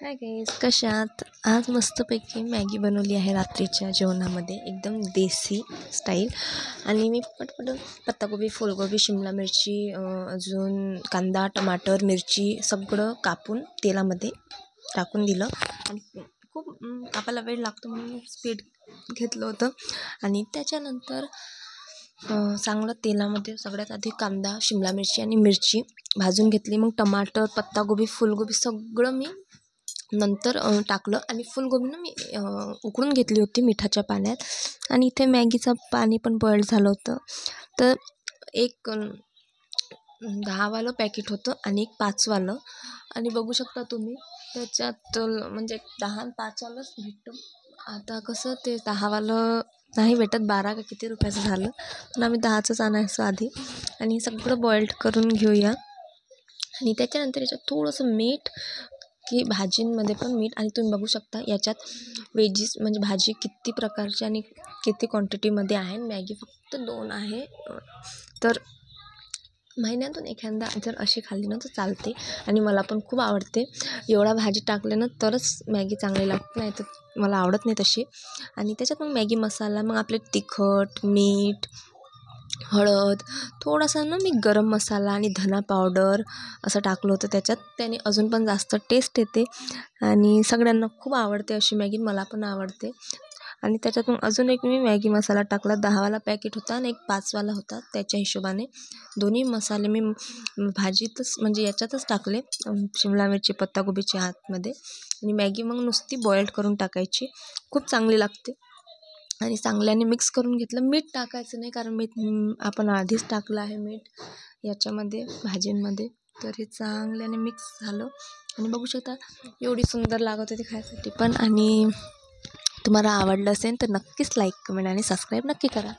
Hi guys, कशात? आज मस्तपैकी मॅगी बनवली आहे रात्रीच्या जेवणामध्ये, एकदम देसी स्टाईल. आणि मी पटपट पत्ताकोबी, फुलगोबी, शिमला मिरची, अजून कांदा, टमाटर, मिरची सगळं कापून तेलामध्ये टाकून दिलं. आणि खूप कापायला वेळ लागतो म्हणून स्पीड घेतलं होतं. आणि त्याच्यानंतर चांगलं तेलामध्ये सगळ्यात आधी कांदा, शिमला मिरची आणि मिरची भाजून घेतली. मग टमाटर, पत्ताकोबी, फुलगोबी सगळं मी नंतर टाकलं. आणि फुलगोबी मी उकळून घेतली होती मिठाच्या पाण्यात. आणि इथे मॅगीचं पाणी पण बॉईल झालं होतं. तर एक 10वालं पॅकेट होतं आणि एक 5वालं. आणि बघू शकता तुम्ही त्याच्यात म्हणजे 10 आणि 5वालंच भेटतं. आता कसं ते 10वालं नाही भेटत, 12 का किती रुपयाचं झालं, पण आम्ही 10चंच आणायचं आधी. आणि सगळं बॉइल्ड करून घेऊया. आणि त्याच्यानंतर याच्यात थोडंसं मीठ, की भाजींमध्ये पण मीठ. आणि तुम्ही बघू शकता याच्यात वेजीस म्हणजे भाजी किती प्रकारची आणि किती क्वांटिटीमध्ये आहे. मॅगी फक्त 2 आहे. तर महिन्यातून एखादा जर अशी खाल्ली ना तर चालते. आणि मला पण खूप आवडते. एवढा भाजी टाकले ना तरच मॅगी चांगली लागते, नाही तर मला आवडत नाही तशी. आणि त्याच्यात मग मॅगी मसाला, मग आपले तिखट, मीठ, हळद, थोडासा ना मी गरम मसाला आणि धना पावडर असं टाकलं होतं त्याच्यात. त्याने अजून पण जास्त टेस्ट येते. आणि सगळ्यांना खूप आवडते अशी मॅगी, मला पण आवडते. आणि त्याच्यात मग अजून एक मी मॅगी मसाला टाकला. 10वाला पॅकेट होता आणि एक 5वाला होता. त्याच्या हिशोबाने दोन्ही मसाले मी भाजीतच म्हणजे याच्यातच टाकले, शिमला मिरची, पत्ताकोबीच्या आतमध्ये. आणि मॅगी मग नुसती बॉइल्ड करून टाकायची, खूप चांगली लागते. आणि चांगल्याने मिक्स करून घेतलं. मीठ टाकायचं नाही, कारण मीठ आपण आधीच टाकलं आहे मीठ याच्यामध्ये भाजींमध्ये. तर हे चांगल्याने मिक्स झालं. आणि बघू शकता एवढी सुंदर लागत होती खायसाठी पण. आणि तुम्हाला आवडलं असेल तर नक्कीच लाईक, कमेंट आणि सबस्क्राईब नक्की करा.